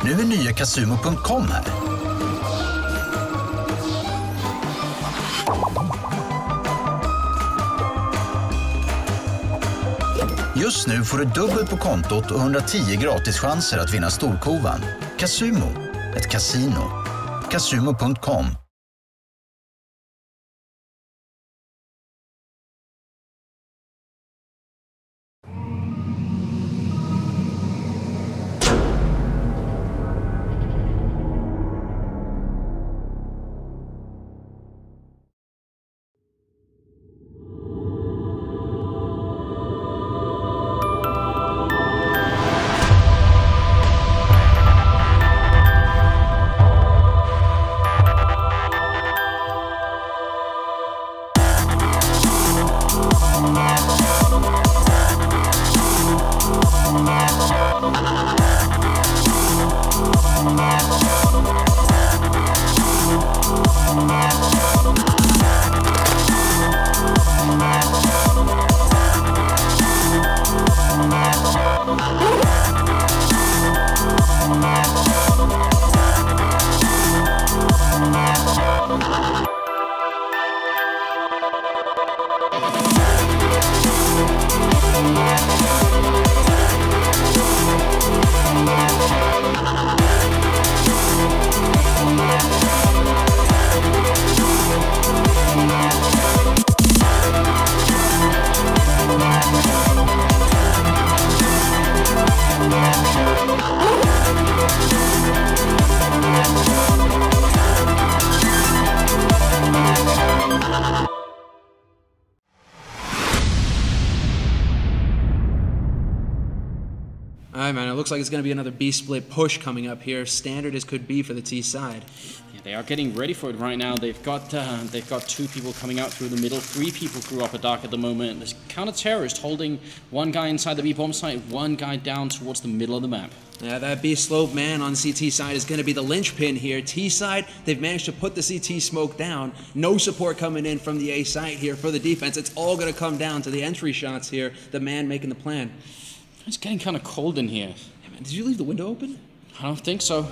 Nu är nya Casumo.com här. Just nu får du dubbelt på kontot och 110 gratis chanser att vinna storkovan. Casumo, ett kasino. Casumo.com. Alright, man, it looks like it's going to be another B-split push coming up here, standard as could be for the T side. Yeah, they are getting ready for it right now. They've got two people coming out through the middle, 3 people through upper dark at the moment. There's counter-terrorist holding one guy inside the B-bomb site, one guy down towards the middle of the map. Yeah, that B-slope man on CT side is going to be the linchpin here. T side, they've managed to put the CT smoke down. No support coming in from the A site here for the defense. It's all going to come down to the entry shots here, the man making the plan. It's getting kind of cold in here. Hey man, did you leave the window open? I don't think so.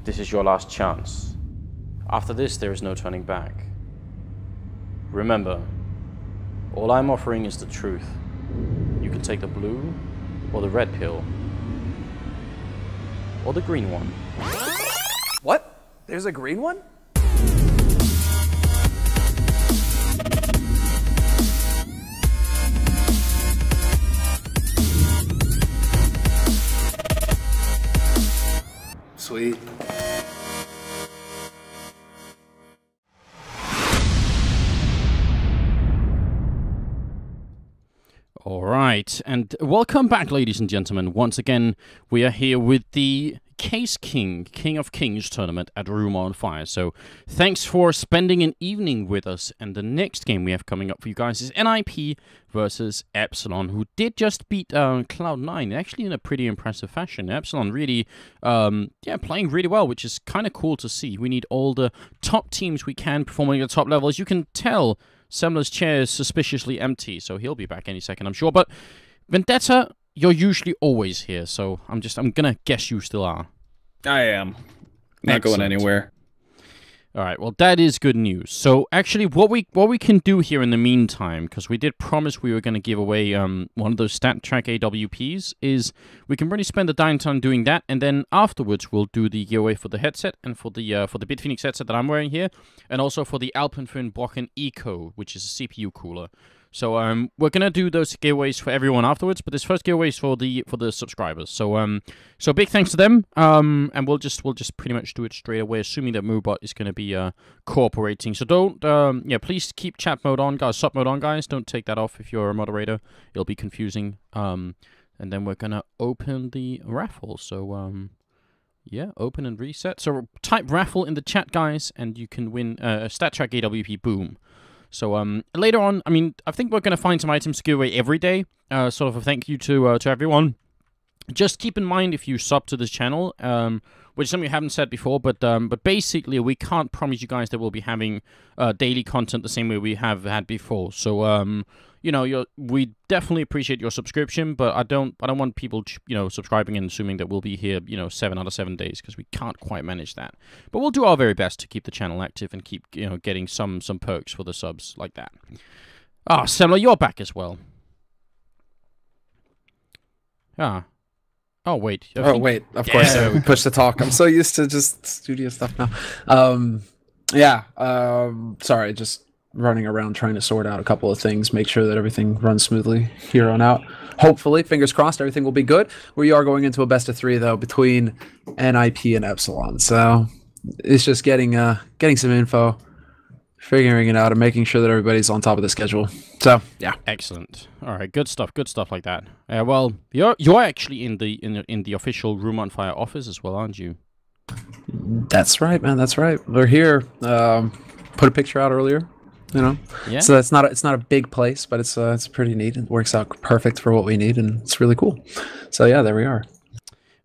This is your last chance. After this, there is no turning back. Remember, all I'm offering is the truth. You can take the blue, or the red pill, or the green one. What? There's a green one? Sweet. All right, and welcome back, ladies and gentlemen. Once again, we are here with the Caseking, King of Kings tournament at Room on Fire. So thanks for spending an evening with us. And the next game we have coming up for you guys is NiP versus Epsilon, who did just beat Cloud9, actually in a pretty impressive fashion. Epsilon really, playing really well, which is kind of cool to see. We need all the top teams we can performing at the top level. As you can tell, Semler's chair is suspiciously empty, so he'll be back any second, I'm sure. But Vendetta, you're usually always here, so I'm gonna guess you still are. I am. Not going anywhere. All right, well, that is good news. So, actually, what we can do here in the meantime, because we did promise we were going to give away one of those Stat Track AWPs, is we can really spend the downtime doing that, and then afterwards we'll do the giveaway for the headset and for the Bitphoenix headset that I'm wearing here, and also for the Alpenfin Brocken Eco, which is a CPU cooler. So we're gonna do those giveaways for everyone afterwards, but this first giveaway is for the subscribers. So so big thanks to them. And we'll just pretty much do it straight away, assuming that Moobot is gonna be cooperating. So don't please keep chat mode on, guys, sub mode on, guys. Don't take that off if you're a moderator. It'll be confusing. And then we're gonna open the raffle. So yeah, open and reset. So type raffle in the chat, guys, and you can win a StatTrack AWP Boom. So later on, I mean, I think we're going to find some items to give away every day. Sort of a thank you to everyone. Just keep in mind if you sub to this channel, which is something we haven't said before, but basically we can't promise you guys that we'll be having daily content the same way we have had before. So you know, we definitely appreciate your subscription, but I don't want people, you know, subscribing and assuming that we'll be here, you know, 7 out of 7 days, because we can't quite manage that. But we'll do our very best to keep the channel active and keep, you know, getting some perks for the subs like that. Ah, Semler, you're back as well. Ah. Oh, wait. Wait. Of course, we push the talk. I'm so used to just studio stuff now. Sorry, just running around trying to sort out a couple of things, make sure that everything runs smoothly here on out. Hopefully, fingers crossed, everything will be good. We are going into a best of 3, though, between NiP and Epsilon. So it's just getting some info, figuring it out, and making sure that everybody's on top of the schedule. So yeah, excellent. All right, good stuff like that. Well, you're actually in the official Room on Fire office as well, aren't you? That's right, man. That's right. We're here. Put a picture out earlier. You know, yeah. So it's not a big place, but it's pretty neat. It works out perfect for what we need, and it's really cool. So yeah, there we are.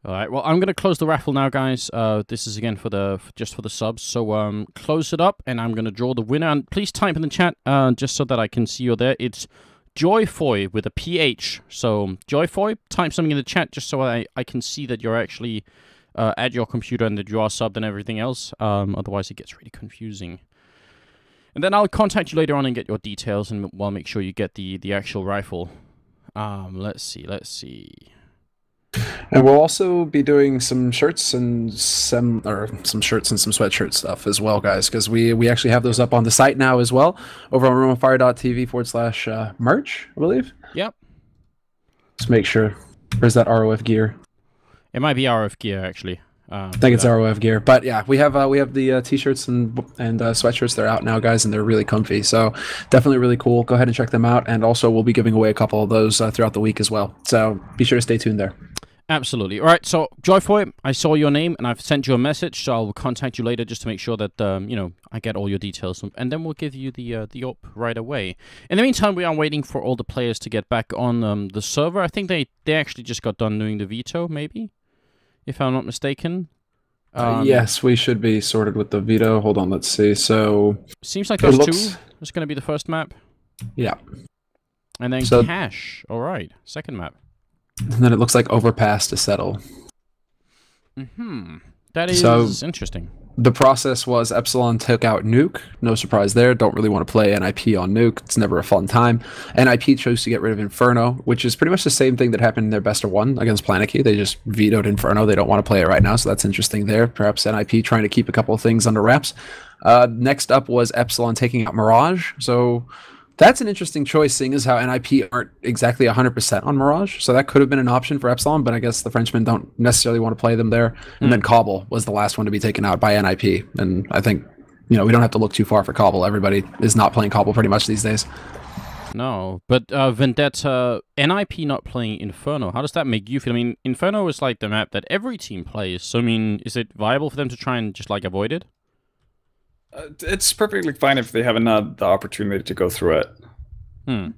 All right. Well, I'm gonna close the raffle now, guys. This is again just for the subs. So close it up, and I'm gonna draw the winner. And please type in the chat, just so that I can see you're there. It's Joyfoy with a PH. So Joyfoy, type something in the chat just so I can see that you're actually at your computer and that you are subbed and everything else. Otherwise, it gets really confusing. And then I'll contact you later on and get your details, and we'll make sure you get the actual rifle. Let's see. And we'll also be doing some shirts and some sweatshirt stuff as well, guys, because we actually have those up on the site now as well, over on roomofire.tv/merch, I believe. Yep. Let's make sure. Where's that ROF gear? It might be ROF gear, actually. I think it's ROF gear, but yeah, we have the t-shirts and sweatshirts. They're out now, guys, and they're really comfy. So definitely really cool. Go ahead and check them out, and also we'll be giving away a couple of those throughout the week as well. So be sure to stay tuned there. Absolutely. All right. So Joyfoy, I saw your name and I've sent you a message, so I'll contact you later just to make sure that you know, I get all your details, and then we'll give you the op right away. In the meantime, we are waiting for all the players to get back on the server. I think they actually just got done doing the veto, maybe, if I'm not mistaken. Yes, we should be sorted with the veto. Hold on, let's see. So seems like those two is going to be the first map. Yeah. And then Cache. All right, second map. And then it looks like Overpass to settle. That is interesting. The process was Epsilon took out Nuke. No surprise there. Don't really want to play NiP on Nuke. It's never a fun time. NiP chose to get rid of Inferno, which is pretty much the same thing that happened in their best of 1 against Planiki. They just vetoed Inferno. They don't want to play it right now, so that's interesting there. Perhaps NiP trying to keep a couple of things under wraps. Next up was Epsilon taking out Mirage. So that's an interesting choice, seeing as how NiP aren't exactly 100% on Mirage. So that could have been an option for Epsilon, but I guess the Frenchmen don't necessarily want to play them there. And then Cobble was the last one to be taken out by NiP. And I think, you know, we don't have to look too far for Cobble. Everybody is not playing Cobble pretty much these days. No, but Vendetta, NiP not playing Inferno, how does that make you feel? I mean, Inferno is like the map that every team plays. So, I mean, is it viable for them to try and just, like, avoid it? It's perfectly fine if they haven't had the opportunity to go through it.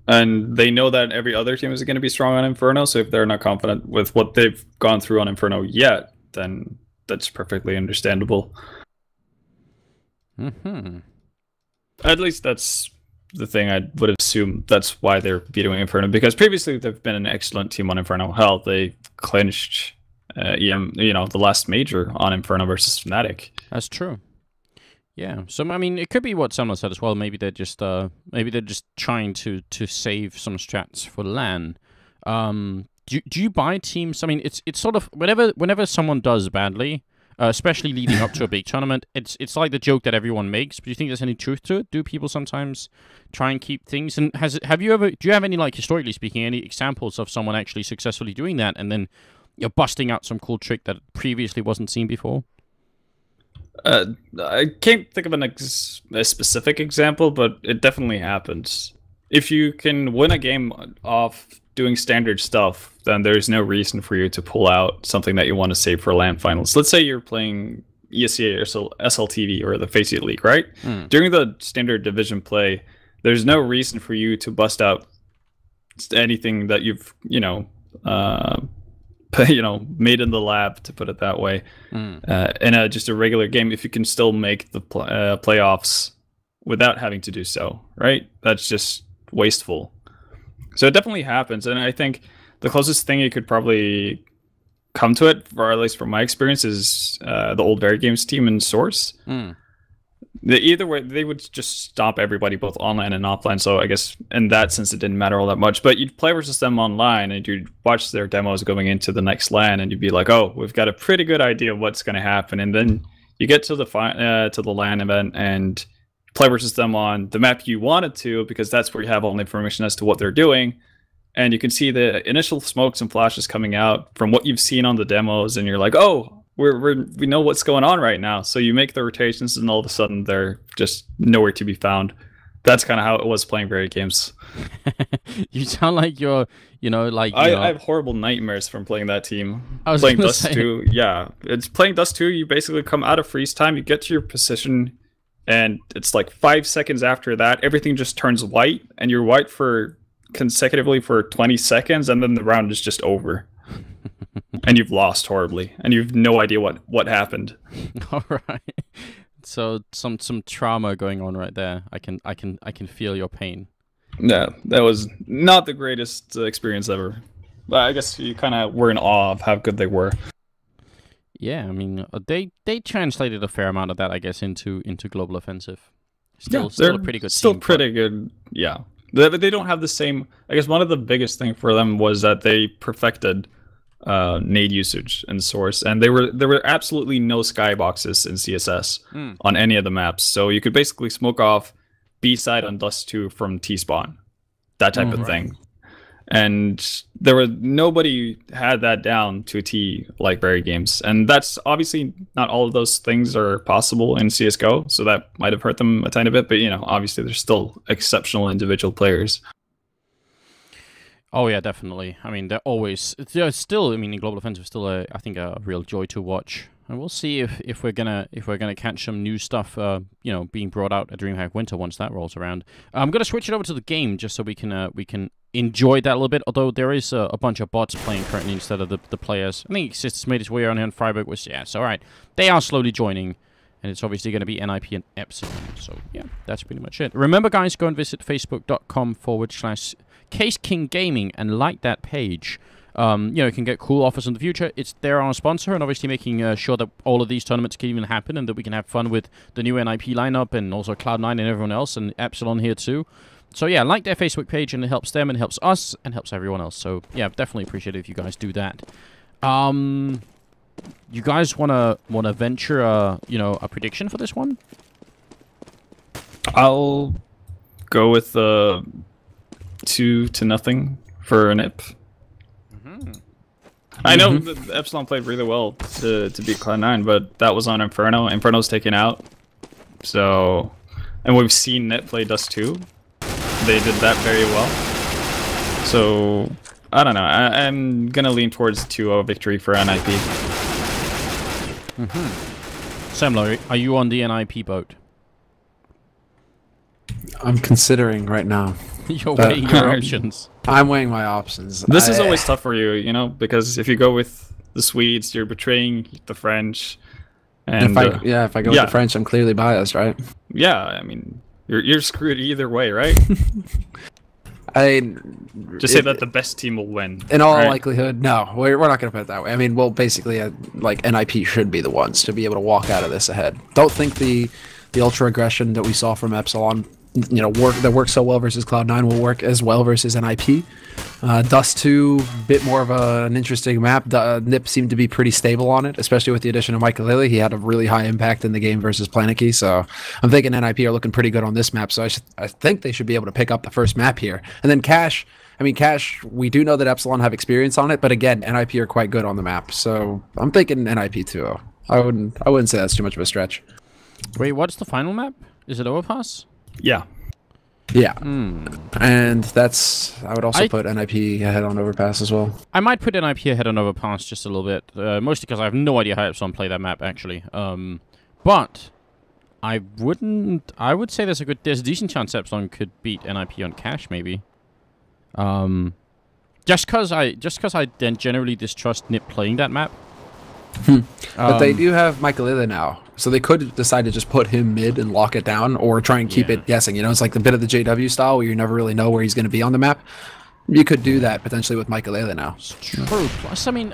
And they know that every other team is going to be strong on Inferno, so if they're not confident with what they've gone through on Inferno yet, then that's perfectly understandable. At least that's the thing I would assume. That's why they're vetoing Inferno, because previously they've been an excellent team on Inferno. Hell, they clinched the last major on Inferno versus Fnatic. That's true. Yeah. So I mean, it could be what someone said as well. Maybe they're just trying to save some strats for LAN. Do you buy teams? I mean, it's sort of whenever someone does badly, especially leading up to a big tournament, it's like the joke that everyone makes. But do you think there's any truth to it? Do people sometimes try and keep things? And do you have any, like, historically speaking, any examples of someone actually successfully doing that and then you're busting out some cool trick that previously wasn't seen before? I can't think of a specific example, but it definitely happens. If you can win a game off doing standard stuff, then there's no reason for you to pull out something that you want to save for LAN finals. Let's say you're playing ESEA or SLTV or the Faceit League, right? During the standard division play, there's no reason for you to bust out anything that you've made in the lab, to put it that way, in just a regular game, if you can still make the playoffs without having to do so, right? That's just wasteful. So it definitely happens, and I think the closest thing you could probably come to it, or at least from my experience, is the old Very Games team in Source. Either way, they would just stop everybody both online and offline, so I guess in that sense it didn't matter all that much. But you'd play versus them online, and you'd watch their demos going into the next LAN, and you'd be like, oh, we've got a pretty good idea of what's going to happen. And then you get to the LAN event and play versus them on the map you wanted to, because that's where you have all the information as to what they're doing. And you can see the initial smokes and flashes coming out from what you've seen on the demos, and you're like, oh, we know what's going on right now. So you make the rotations, and all of a sudden they're just nowhere to be found. That's kind of how it was playing Very Games. You sound like I have horrible nightmares from playing that team. I was playing Dust 2. Yeah, it's playing Dust 2. You basically come out of freeze time, you get to your position, and it's like 5 seconds after that, everything just turns white, and you're white for consecutively for 20 seconds, and then the round is just over. And you've lost horribly, and you have no idea what happened. All right. So some trauma going on right there. I can feel your pain. Yeah, that was not the greatest experience ever. But I guess you kind of were in awe of how good they were. Yeah, I mean, they translated a fair amount of that, I guess, into Global Offensive. Still a pretty good team. Still pretty good, yeah. They don't have the same... I guess one of the biggest thing for them was that they perfected nade usage in Source, and there were absolutely no skyboxes in CSS on any of the maps. So you could basically smoke off B-side on Dust 2 from T-spawn. That type of thing. And nobody had that down to a T like Very Games. And that's obviously not all of those things are possible in CSGO, so that might have hurt them a tiny bit, but obviously they're still exceptional individual players. Oh yeah, definitely. I mean, still, I mean, Global Offensive is still I think a real joy to watch. And we'll see if we're gonna catch some new stuff, being brought out at DreamHack Winter once that rolls around. I'm gonna switch it over to the game just so we can enjoy that a little bit. Although there is a bunch of bots playing currently instead of the players. I think it's made its way around here in Freiburg, which so all right, they are slowly joining, and it's obviously going to be NiP and Epsilon. So yeah, that's pretty much it. Remember, guys, go and visit facebook.com/Caseking Gaming and like that page. You can get cool offers in the future. They're our sponsor, and obviously making sure that all of these tournaments can even happen, and that we can have fun with the new NiP lineup, and also Cloud9 and everyone else, and Epsilon here too. So yeah, like their Facebook page, and it helps them, and helps us, and helps everyone else. So yeah, definitely appreciate it if you guys do that. You guys wanna venture a prediction for this one? I'll go with 2-0 for NiP. I know that Epsilon played really well to beat Cloud9, but that was on Inferno. Inferno's taken out. So, and we've seen NiP play Dust 2. They did that very well. So, I don't know. I'm going to lean towards 2-0 victory for NiP. Semlo, are you on the NiP boat? I'm considering right now. You're weighing your options. I'm weighing my options. This is always tough for you, because if you go with the Swedes, you're betraying the French. And if I go with the French, I'm clearly biased, right? Yeah, I mean, you're screwed either way, right? Just say that the best team will win. In all likelihood, no. We're not going to put it that way. I mean, well, basically, like NiP should be the ones to be able to walk out of this ahead. Don't think the ultra aggression that we saw from Epsilon, that worked so well versus Cloud9 will work as well versus NiP. Dust 2, bit more of an interesting map. NiP seemed to be pretty stable on it, especially with the addition of Michael. He had a really high impact in the game versus Planiki, so I'm thinking NiP are looking pretty good on this map, so I think they should be able to pick up the first map here. And then Cash, we do know that Epsilon have experience on it, but again, NiP are quite good on the map, so I'm thinking NiP too. I wouldn't say that's too much of a stretch. Wait, what's the final map? Is it Overpass? Yeah. Yeah, and I would also put NiP ahead on Overpass as well. I might put NiP ahead on Overpass just a little bit, mostly because I have no idea how Epsilon play that map, actually. But I would say there's a decent chance Epsilon could beat NiP on Cash, maybe. Just because I then generally distrust NiP playing that map. But they do have Michael now, so they could decide to just put him mid and lock it down, or try and keep it guessing. It's like the bit of the JW style where you never really know where he's going to be on the map. You could do that potentially with Michael now. It's true. Plus, I mean,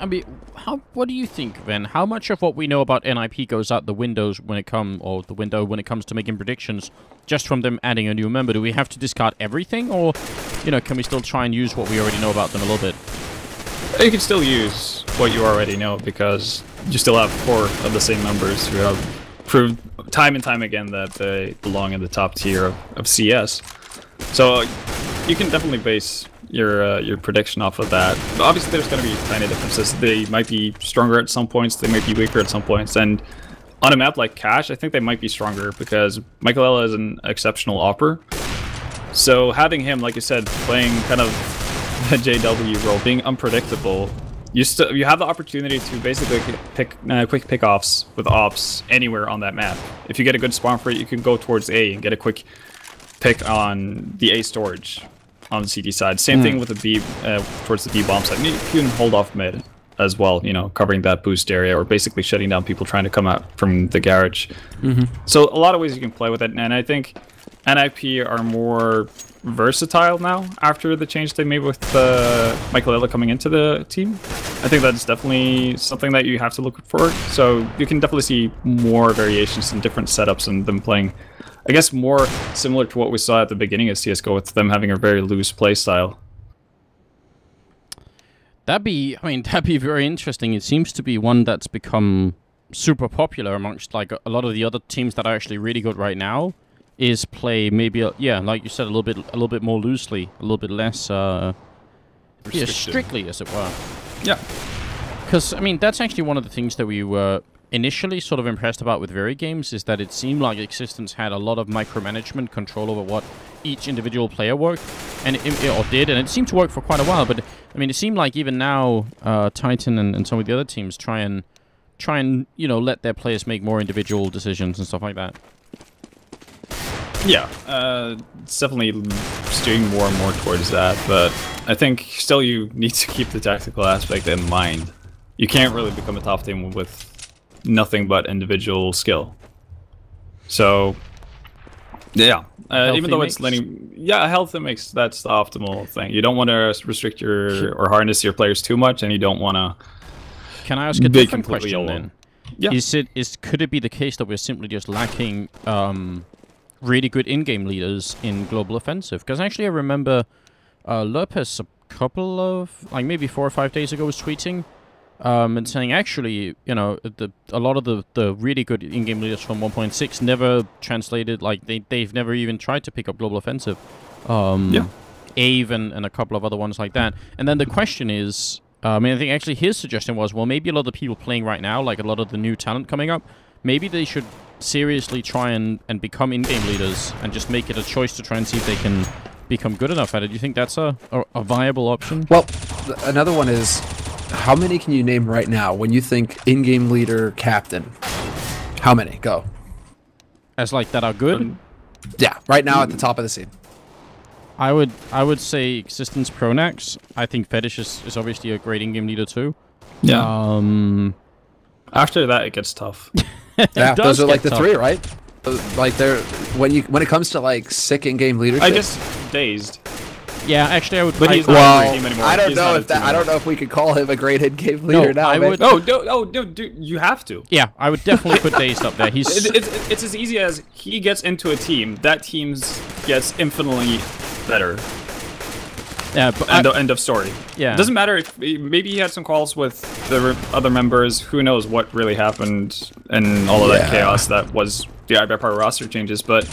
what do you think, Ben? How much of what we know about NiP goes out the windows when it comes to making predictions, just from them adding a new member? Do we have to discard everything, or can we still try and use what we already know about them a little bit? You can still use what you already know, because you still have 4 of the same members who have proved time and time again that they belong in the top tier of CS. So you can definitely base your prediction off of that. But obviously there's going to be tiny differences. They might be stronger at some points, they might be weaker at some points, and on a map like Cash, I think they might be stronger because Michael is an exceptional opper. So having him, like you said, playing kind of the JW role, being unpredictable, you have the opportunity to basically pick quick pickoffs with ops anywhere on that map. If you get a good spawn for it, you can go towards A and get a quick pick on the A storage on the CT side. Same thing with the B towards the B bomb side. You can hold off mid as well, covering that boost area or basically shutting down people trying to come out from the garage. So a lot of ways you can play with it, and I think NiP are more versatile now after the change they made with Michael coming into the team. I think that's definitely something that you have to look for. So you can definitely see more variations in different setups and them playing, I guess, more similar to what we saw at the beginning of CSGO with them having a very loose play style. That'd be very interesting. It seems to be one that's become super popular amongst like a lot of the other teams that are actually really good right now. Is play maybe like you said, a little bit more loosely, a little bit less strictly, as it were. Yeah. Because that's actually one of the things that we were initially sort of impressed about with Very Games, is that it seemed like Existence had a lot of micromanagement control over what each individual player worked, and it seemed to work for quite a while. But it seemed like even now, Titan and some of the other teams try and let their players make more individual decisions and stuff like that. Yeah, it's definitely steering more and more towards that, but I think still you need to keep the tactical aspect in mind. You can't really become a top team with nothing but individual skill. So, yeah, even though it's letting... Yeah, healthy mix, that's the optimal thing. You don't want to restrict or harness your players too much, and you don't want to... Can I ask a different question then? Yeah. Could it be the case that we're simply just lacking... really good in-game leaders in Global Offensive? Because actually I remember Lopez a couple of, maybe 4 or 5 days ago was tweeting and saying actually, a lot of the really good in-game leaders from 1.6 never translated, they've never even tried to pick up Global Offensive. Ave and a couple of other ones like that. And then the question is, I think actually his suggestion was, well, maybe a lot of the people playing right now, like a lot of the new talent coming up, maybe they should seriously try and become in-game leaders and just make it a choice to try and see if they can become good enough at it. Do you think that's a viable option? Well, another one is, how many can you name right now when you think in-game leader, captain? How many? Go. As that are good? Yeah, right now at the top of the scene. I would say Existence Pronax. I think Fetish is obviously a great in-game leader too. Yeah. After that, it gets tough. Yeah, those are the 3, right? They're when it comes to sick in-game leadership. I guess Dazed. Yeah, actually, I would. But he's not on the team anymore. I don't He's know not if a that. team I don't anymore. know if we could call him a great in-game leader now. I man. would. No, dude, you have to. Yeah, I would definitely put Dazed up there. He's. It's as easy as he gets into a team, that team gets infinitely better. Yeah, but End of story. Yeah. It doesn't matter if maybe he had some calls with the other members. Who knows what really happened and all of that chaos that was the iBuyPower roster changes. But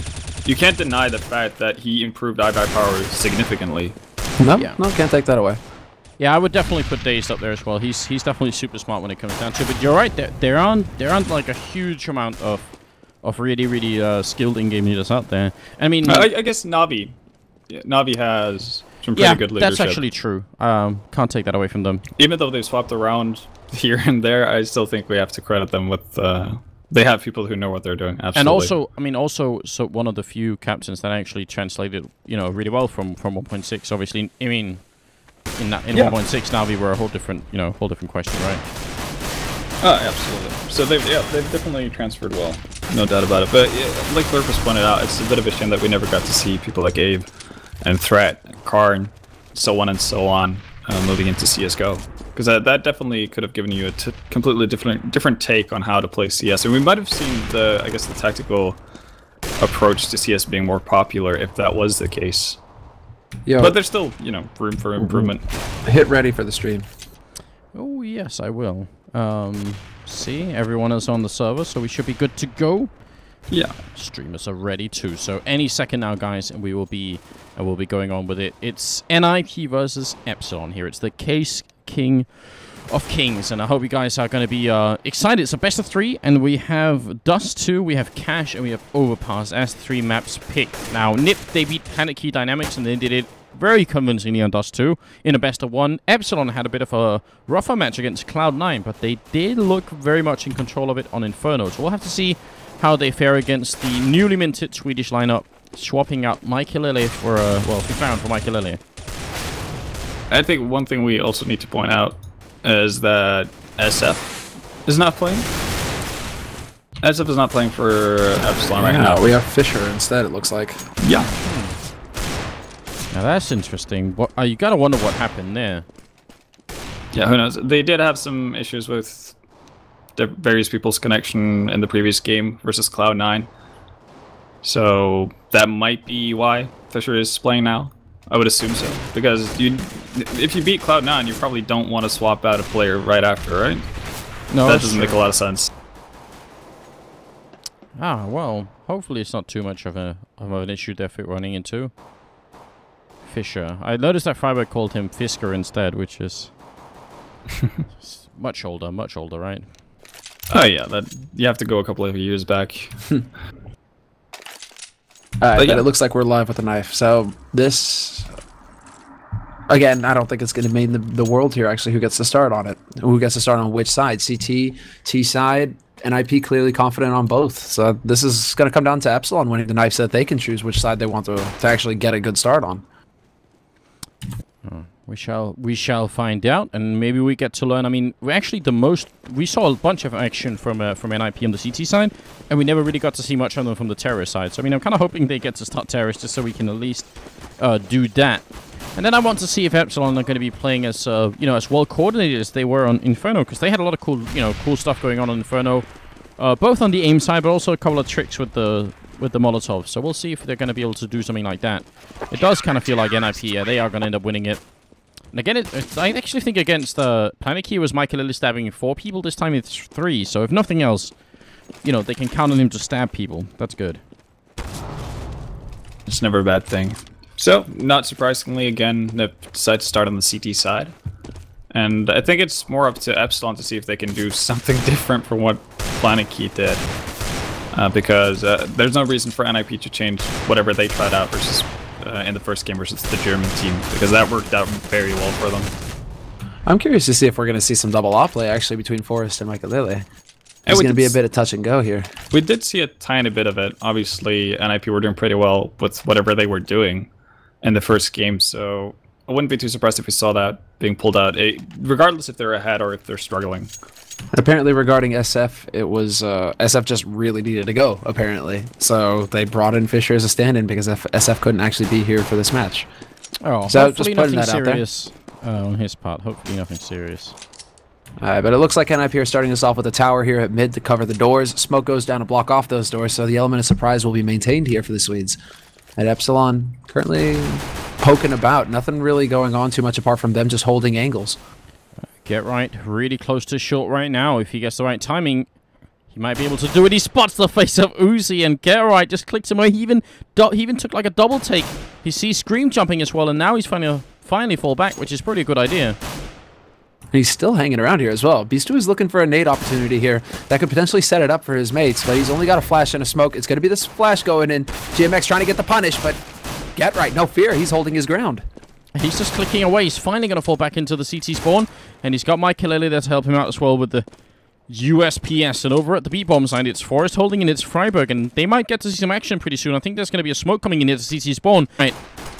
you can't deny the fact that he improved iBuyPower significantly. No, Yeah. no, can't take that away. Yeah, I would definitely put Dazed up there as well. He's definitely super smart when it comes down to it. But you're right, there aren't like a huge amount of really skilled in-game leaders out there. I mean, I guess Navi. Yeah, Navi has some pretty good leadership. that's actually true. Can't take that away from them. Even though they've swapped around here and there, I still think we have to credit them with. They have people who know what they're doing. Absolutely. And also, I mean, so one of the few captains that actually translated, really well from 1.6. Obviously, I mean, in 1.6 now we were a whole different question, right? Oh, absolutely. So they've definitely transferred well, no doubt about it. But like Lurpus pointed out, it's a bit of a shame that we never got to see people like Abe and Threat, Karn, so on and so on, moving into CS:GO. Because that definitely could have given you a completely different take on how to play CS, and we might have seen the tactical approach to CS being more popular if that was the case. Yo, But there's still room for improvement. hit ready for the stream. Oh yes, I will. See, everyone is on the server, so we should be good to go. Yeah. Streamers are ready too, so any second now, guys, and we'll be going on with it. It's NiP versus Epsilon here. It's the Caseking of Kings, and I hope you guys are going to be excited. It's a best of 3, and we have Dust 2, we have Cash, and we have Overpass as 3 maps picked. Now, NiP, they beat Panicky Dynamics, and they did it very convincingly on Dust 2 in a best of 1. Epsilon had a bit of a rougher match against Cloud9, but they did look very much in control of it on Inferno. So we'll have to see how they fare against the newly minted Swedish lineup, swapping out Michaelele for for Michaelele. I think one thing we also need to point out is that SF is not playing. SF is not playing for Epsilon right now. We have Fisher instead, it looks like. Yeah. Now that's interesting. What you gotta wonder what happened there. Yeah, who knows? They did have some issues with the various people's connection in the previous game versus Cloud9. So that might be why Fisher is playing now. I would assume so. Because if you beat Cloud9, you probably don't want to swap out a player right after, right? No, that doesn't make a lot of sense. Ah, well, hopefully it's not too much of an issue they're running into. Fisher. I noticed that Freiburg called him Fisker instead, which is much older, right? Oh yeah, that you have to go a couple of years back. But it looks like we're live with a knife. So this, again, I don't think it's going to mean the world here. Actually, who gets to start on it? Who gets to start on which side? CT, T side, NiP clearly confident on both. So this is going to come down to Epsilon winning the knife so that they can choose which side they want to actually get a good start on. We shall find out, and maybe we get to learn. I mean, we saw a bunch of action from NiP on the CT side, and we never really got to see much of them from the terrorist side. So I mean, I'm kind of hoping they get to start terrorist just so we can at least do that. And then I want to see if Epsilon are going to be playing as as well coordinated as they were on Inferno, because they had a lot of cool stuff going on Inferno, both on the aim side, but also a couple of tricks with the Molotov. So we'll see if they're going to be able to do something like that. It does kind of feel like NiP, they are going to end up winning it. And again, I actually think against Planet Key was Michael stabbing 4 people. This time it's 3. So if nothing else, they can count on him to stab people. That's good. It's never a bad thing. So, not surprisingly, again, NiP decided to start on the CT side. And I think it's more up to Epsilon to see if they can do something different from what Planet Key did. Because there's no reason for NiP to change whatever they tried out versus in the first game versus the German team, because that worked out very well for them. I'm curious to see if we're going to see some double off play actually between Forrest and Michaelele. There's going to be a bit of touch and go here. We did see a tiny bit of it. Obviously, NiP were doing pretty well with whatever they were doing in the first game, so I wouldn't be too surprised if we saw that being pulled out, regardless if they're ahead or if they're struggling. And apparently regarding SF, it was SF just really needed to go, apparently. So they brought in Fisher as a stand-in because SF couldn't actually be here for this match. Oh, So hopefully just putting nothing that out there. serious on his part. Hopefully nothing serious. Alright, but it looks like NiP are starting us off with a tower here at mid to cover the doors. Smoke goes down to block off those doors, so the element of surprise will be maintained here for the Swedes. At Epsilon, currently poking about. Nothing really going on too much apart from them just holding angles. Get right, really close to short right now. If he gets the right timing, he might be able to do it. He spots the face of Uzi, and Get right just clicks him away. He even took like a double take. He sees Scream jumping as well, and now he's finally fall back, which is probably a good idea. He's still hanging around here as well. Beast 2 is looking for a nade opportunity here that could potentially set it up for his mates, but he's only got a flash and a smoke. It's going to be this flash going in. GMX trying to get the punish, but Get right, no fear. He's holding his ground. He's just clicking away. He's finally going to fall back into the CT spawn, and he's got Michael there to help him out as well with the USPS. And over at the B-bomb side, it's Forest holding in its Freiburg, and they might get to see some action pretty soon. I think there's going to be a smoke coming in here to CT spawn. Right,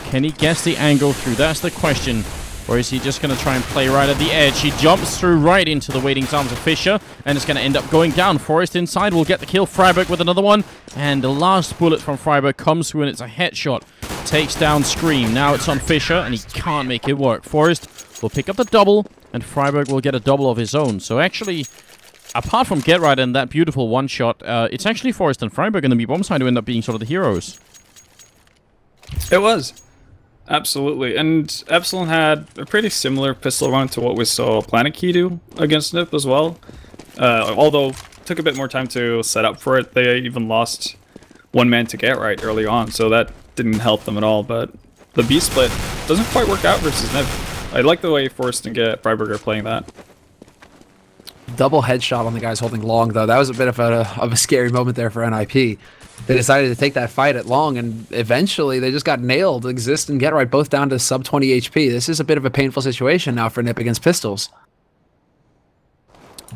can he guess the angle through? That's the question. Or is he just going to try and play right at the edge? He jumps through right into the waiting arms of Fischer, and it's going to end up going down. Forest inside will get the kill. Freiburg with another one, and the last bullet from Freiburg comes through, and it's a headshot. Takes down Scream. Now it's on Fischer, and he can't make it work. Forest will pick up the double, and Freiburg will get a double of his own. So actually, apart from Get Right and that beautiful one-shot, it's actually Forest and Freiburg and the B-bomb side who end up being sort of the heroes. It was. Absolutely. And Epsilon had a pretty similar pistol run to what we saw PlanetKey do against NiP as well. Although took a bit more time to set up for it. They even lost one man to Get Right early on, so that didn't help them at all. But the B split doesn't quite work out versus NiP. I like the way Forrest and Freiburg are playing that. Double headshot on the guys holding long, though. That was a bit of a scary moment there for NiP. They decided to take that fight at long, and eventually they just got nailed. Exist and Get Right both down to sub 20 HP. This is a bit of a painful situation now for NiP against pistols.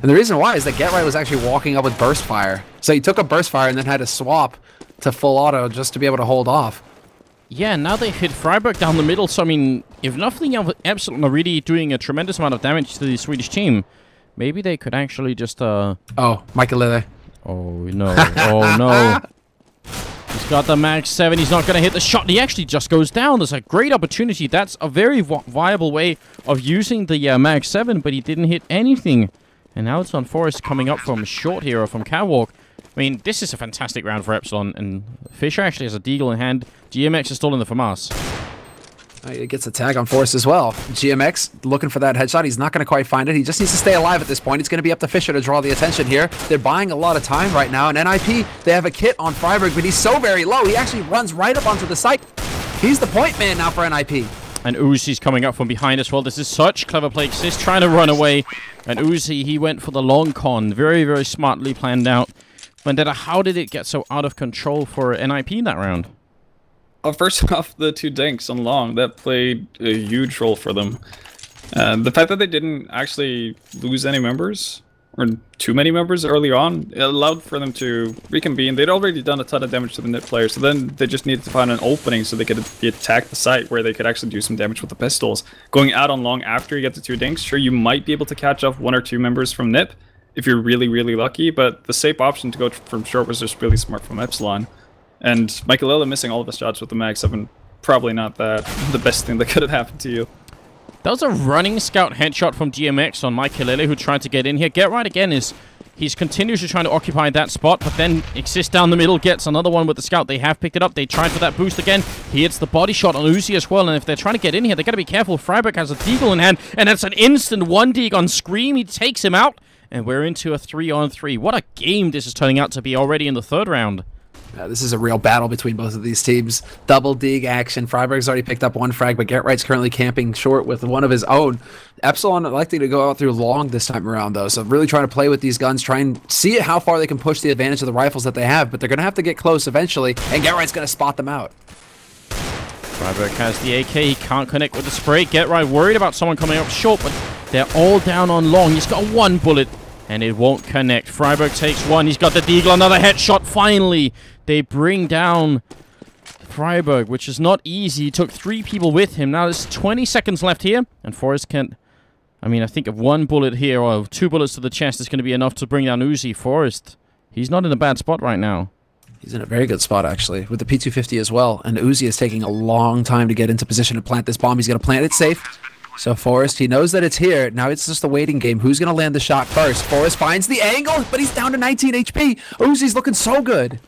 And the reason why is that Get Right was actually walking up with burst fire. So he took a burst fire and then had to swap to full auto just to be able to hold off. Yeah, now they hit Freiburg down the middle, so I mean, if nothing else, Epsilon are really doing a tremendous amount of damage to the Swedish team. Maybe they could actually just, Oh, Michael Lille. Oh, no. Oh, no. He's got the Mag 7. He's not going to hit the shot. He actually just goes down. There's a great opportunity. That's a very viable way of using the Mag 7, but he didn't hit anything. And now it's on Forest coming up from short here, or from Catwalk. I mean, this is a fantastic round for Epsilon, and Fischer actually has a deagle in hand. GMX is still in the FAMAS. He gets a tag on Force as well. GMX looking for that headshot. He's not going to quite find it. He just needs to stay alive at this point. It's going to be up to Fischer to draw the attention here. They're buying a lot of time right now. And NiP, they have a kit on Freiburg, but he's so very low. He actually runs right up onto the site. He's the point man now for NiP. And Uzi's coming up from behind as well. This is such clever play. Exist trying to run away. And Uzi, he went for the long con. Very, very smartly planned out. Vendetta, how did it get so out of control for NiP in that round? First off, the two dinks on long, that played a huge role for them. The fact that they didn't actually lose any members, or too many members early on, it allowed for them to reconvene. They'd already done a ton of damage to the NiP players, so then they just needed to find an opening so they could attack the site where they could actually do some damage with the pistols. Going out on long after you get the two dinks, sure, you might be able to catch off one or two members from NiP if you're really, really lucky, but the safe option to go from short was just really smart from Epsilon. And Michael Lille missing all of his shots with the Mag 7, probably not the best thing that could have happened to you. That was a running scout headshot from GMX on Michael Lille, who tried to get in here. Get Right again is he's continuously trying to occupy that spot, but then Exist down the middle gets another one with the scout. They have picked it up. They tried for that boost again. He hits the body shot on Uzi as well, and if they're trying to get in here, they got to be careful. Freiburg has a deagle in hand, and it's an instant one dig on Scream. He takes him out, and we're into a 3-on-3. What a game this is turning out to be already in the third round. This is a real battle between both of these teams. Double dig action. Freiburg's already picked up one frag, but Get Right's currently camping short with one of his own. Epsilon likely to go out through long this time around, though, so really trying to play with these guns, try and see how far they can push the advantage of the rifles that they have, but they're going to have to get close eventually, and Get Right's going to spot them out. Freiburg has the AK. He can't connect with the spray. Get Right worried about someone coming up short, but they're all down on long. He's got one bullet, and it won't connect. Freiburg takes one. He's got the deagle. Another headshot. Finally, they bring down Freiburg, which is not easy. He took 3 people with him. Now there's 20 seconds left here, and Forrest can't... I mean, I think if 1 bullet here or 2 bullets to the chest is going to be enough to bring down Uzi. Forrest, he's not in a bad spot right now. He's in a very good spot, actually, with the P250 as well. And Uzi is taking a long time to get into position to plant this bomb. He's going to plant it safe. So Forrest, he knows that it's here. Now it's just a waiting game. Who's going to land the shot first? Forrest finds the angle, but he's down to 19 HP. Uzi's looking so good.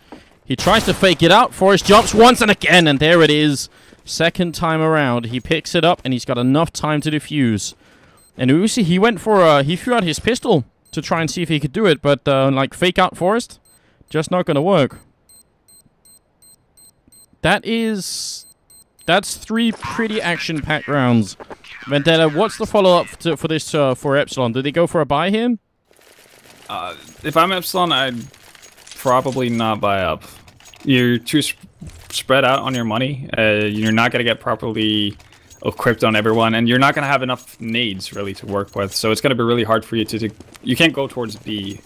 He tries to fake it out. Forrest jumps once and again, and there it is. Second time around. He picks it up, and he's got enough time to defuse. And Uzi, he went for, he threw out his pistol to try and see if he could do it, but, like, fake out Forrest, just not going to work. That's 3 pretty action-packed rounds. Vendetta, what's the follow-up for this for Epsilon? Did they go for a buy here? If I'm Epsilon, I'd probably not buy up. You're too spread out on your money. You're not going to get properly equipped on everyone, and you're not going to have enough nades really to work with. So it's going to be really hard for you to you can't go towards B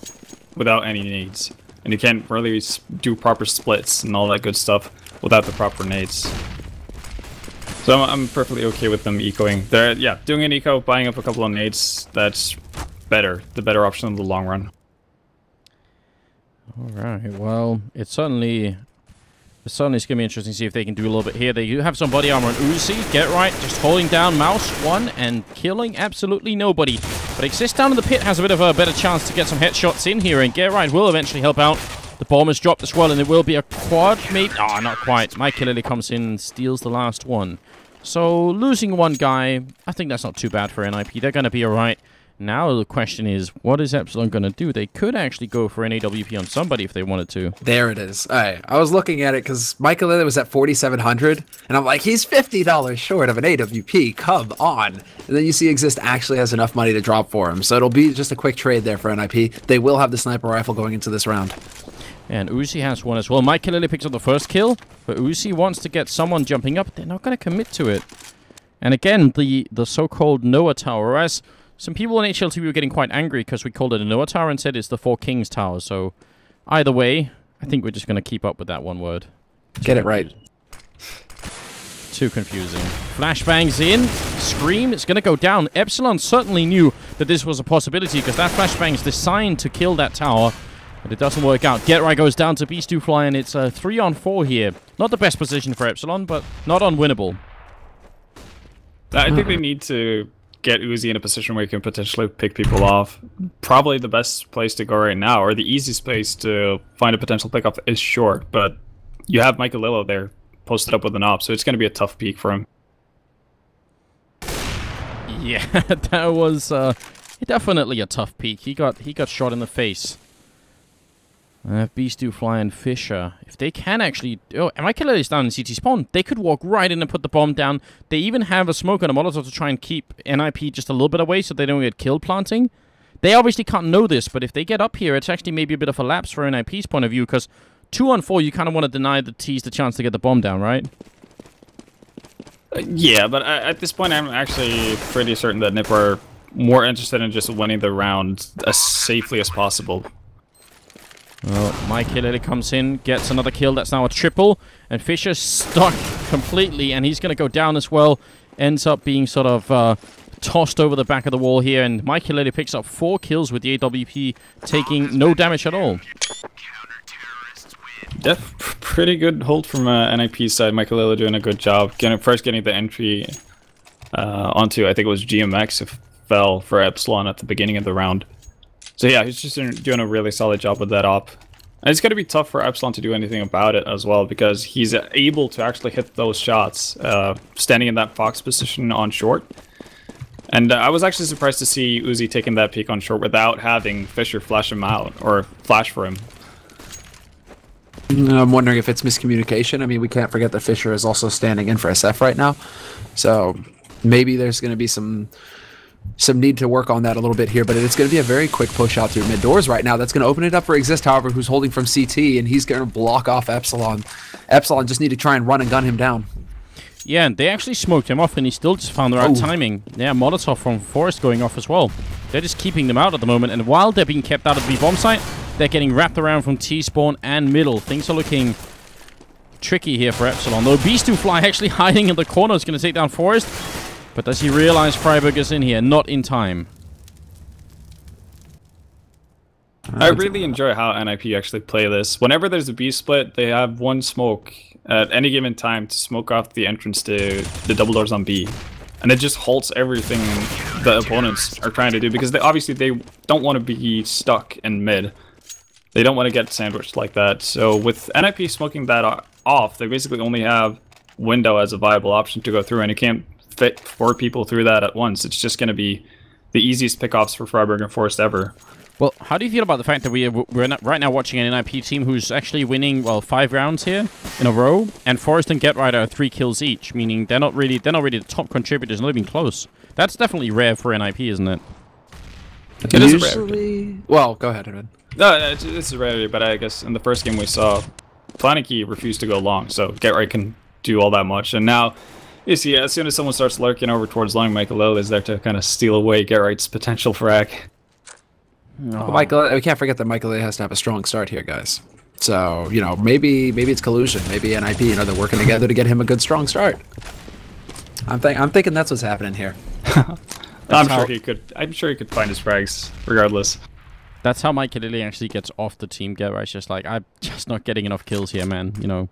without any nades, and you can't really do proper splits and all that good stuff without the proper nades. So I'm perfectly okay with them ecoing. Yeah, doing an eco, buying up a couple of nades, that's better. The better option in the long run. Alright, well, it's certainly going to be interesting to see if they can do a little bit here. They do have some body armor on Uzi. Get right, just holding down mouse 1 and killing absolutely nobody. But Exist down in the pit has a bit of a better chance to get some headshots in here, and Get right will eventually help out. The bomb is dropped as well, and it will be a quad, maybe. Ah, not quite. My killer comes in and steals the last one. So, losing one guy, I think that's not too bad for NiP. They're going to be alright. Now the question is, what is Epsilon going to do? They could actually go for an AWP on somebody if they wanted to. There it is. All right. I was looking at it because Michael Lily was at 4,700, and I'm like, he's $50 short of an AWP. Come on. And then you see Exist actually has enough money to drop for him. So it'll be just a quick trade there for NiP. They will have the sniper rifle going into this round. And Uzi has one as well. Mike Lily picks up the first kill, but Uzi wants to get someone jumping up. They're not going to commit to it. And again, the so-called Noah Tower, whereas some people in HLTV were getting quite angry because we called it a Noah Tower and said it's the 4 Kings Tower. So either way, I think we're just going to keep up with that one word. Get it right. Too confusing. Flashbangs in. Scream. It's going to go down. Epsilon certainly knew that this was a possibility because that flashbang is designed to kill that tower. But it doesn't work out. Get right goes down to Beast Fly, and it's a 3-on-4 here. Not the best position for Epsilon, but not unwinnable. I think they need to get Uzi in a position where he can potentially pick people off. Probably the best place to go right now, or the easiest place to find a potential pickup is short, but you have Michael Lillo there posted up with an op, so it's going to be a tough peak for him. Yeah, that was definitely a tough peak. He got shot in the face. Beast Fly and Fisher. If they can actually... Oh, Michael is down in CT spawn. They could walk right in and put the bomb down. They even have a smoke and a Molotov to try and keep NiP just a little bit away so they don't get killed planting. They obviously can't know this, but if they get up here, it's actually maybe a bit of a lapse for NiP's point of view, because 2-on-4, you kind of want to deny the T's the chance to get the bomb down, right? Yeah, but at this point, I'm actually pretty certain that NiP are more interested in just winning the round as safely as possible. Well, Mike Hillary comes in, gets another kill. That's now a triple. And Fisher's stuck completely, and he's going to go down as well. Ends up being sort of tossed over the back of the wall here. And Mike Hillary picks up 4 kills with the AWP, taking no damage at all. Yeah, pretty good hold from NiP's side. Michael Lillo doing a good job. First getting the entry onto, I think it was GMX, if fell for Epsilon at the beginning of the round. So yeah, he's just doing a really solid job with that op. And it's going to be tough for Epsilon to do anything about it as well, because he's able to actually hit those shots, standing in that Fox position on short. And I was actually surprised to see Uzi taking that peek on short without having Fisher flash him out, or flash for him. I'm wondering if it's miscommunication. I mean, we can't forget that Fisher is also standing in for SF right now. So maybe there's going to be some need to work on that a little bit here, but it's going to be a very quick push out through mid doors right now. That's going to open it up for Exist, however, who's holding from CT, and he's going to block off Epsilon. Epsilon just need to try and run and gun him down. Yeah, and they actually smoked him off, and he still just found the right timing. Yeah, Molotov from Forest going off as well. They're just keeping them out at the moment, and while they're being kept out of the B-bomb site, they're getting wrapped around from T-spawn and middle. Things are looking tricky here for Epsilon, though Beast Fly actually hiding in the corner is going to take down Forest. But does he realize Freiburg is in here? Not in time. I really enjoy how NiP actually play this. Whenever there's a B split, they have one smoke at any given time to smoke off the entrance to the double doors on B. And it just halts everything the opponents are trying to do, because they don't want to be stuck in mid. They don't want to get sandwiched like that. So with NiP smoking that off, they basically only have window as a viable option to go through, and it can't fit 4 people through that at once. It's just going to be the easiest pickoffs for Freiburg and Forest ever. Well, how do you feel about the fact that we're right now watching an NiP team who's actually winning, well, 5 rounds here in a row, and Forest and GetRight are 3 kills each, meaning they're not really the top contributors, not even close. That's definitely rare for NiP, isn't it? It is rare. Well, go ahead, Evan. No, it's a rarity, but I guess in the first game we saw Planiki refused to go long, so GetRight can do all that much, and now you see, as soon as someone starts lurking over towards long, Michael is there to kind of steal away GetRight's potential frag. Well, we can't forget that Michael has to have a strong start here, guys. So, you know, maybe it's collusion. Maybe NiP, you know, they're working together to get him a good, strong start. I'm thinking that's what's happening here. I'm sure he could find his frags, regardless. That's how Michael actually gets off the team. GetRight's just like, I'm just not getting enough kills here, man. You know,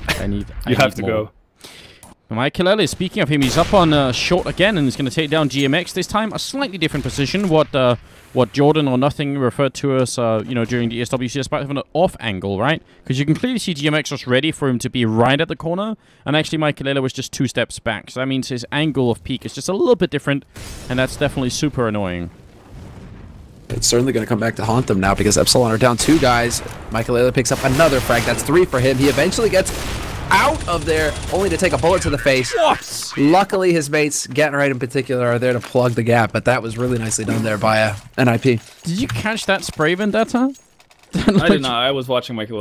I need more. Go. Michael, speaking of him, he's up on short again, and he's going to take down GMX this time. A slightly different position. What Jordan or Nothing referred to as, you know, during the SWCS, but an off angle, right? Because you can clearly see GMX was ready for him to be right at the corner, and actually Michael was just 2 steps back. So that means his angle of peak is just a little bit different, and that's definitely super annoying. It's certainly going to come back to haunt them now, because Epsilon are down 2 guys. Michael picks up another frag. That's 3 for him. He eventually gets out of there, only to take a bullet to the face. What? Luckily, his mates, GetRight in particular, are there to plug the gap, but that was really nicely done there by NiP. Did you catch that spray, Vendetta? I did not. I was watching Michael.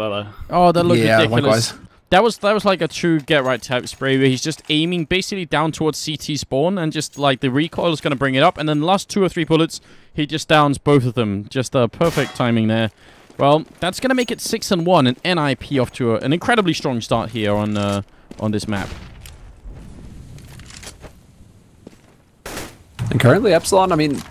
Oh, that looked ridiculous. Likewise. That was like a true GetRight type spray where he's just aiming basically down towards CT spawn, and just like the recoil is going to bring it up, and then the last 2 or 3 bullets, he just downs both of them. Just perfect timing there. Well, that's going to make it 6-1, and NiP off to an incredibly strong start here on this map. And currently, Epsilon, I mean,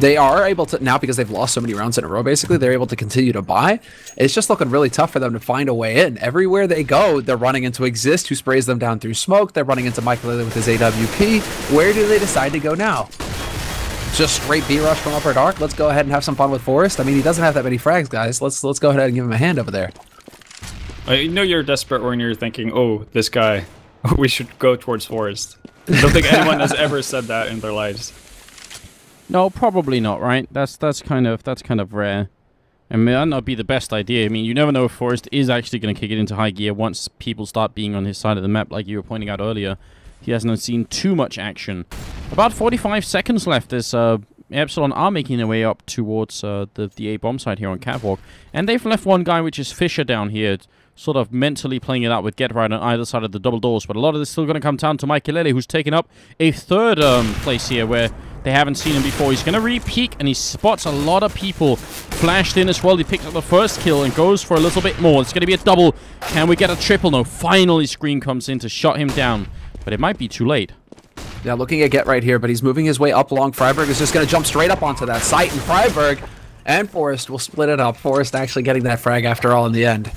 they are able to, now because they've lost so many rounds in a row, basically, they're able to continue to buy. It's just looking really tough for them to find a way in. Everywhere they go, they're running into Exist, who sprays them down through smoke. They're running into Michael with his AWP. Where do they decide to go now? Just straight B-rush from Upper Dark. Let's go ahead and have some fun with Forest. I mean, he doesn't have that many frags, guys. Let's go ahead and give him a hand over there. You know you're desperate when you're thinking, oh, this guy, we should go towards Forest. I don't think anyone has ever said that in their lives. No, probably not, right? That's kind of rare. I mean, that not be the best idea. I mean, you never know if Forest is actually going to kick it into high gear once people start being on his side of the map, like you were pointing out earlier. He hasn't seen too much action. About 45 seconds left as Epsilon are making their way up towards the A bomb site here on Catwalk. And they've left one guy, which is Fisher, down here, sort of mentally playing it out with GetRight on either side of the double doors. But a lot of this is still going to come down to Michael, who's taken up a 3rd place here where they haven't seen him before. He's going to re-peek, and he spots a lot of people flashed in as well. He picks up the 1st kill and goes for a little bit more. It's going to be a double. Can we get a triple? No. Finally, Scream comes in to shut him down. But it might be too late. Yeah, looking at GetRight here, but he's moving his way up along. Freiburg is just going to jump straight up onto that site, and Freiburg and Forest will split it up. Forest actually getting that frag after all in the end.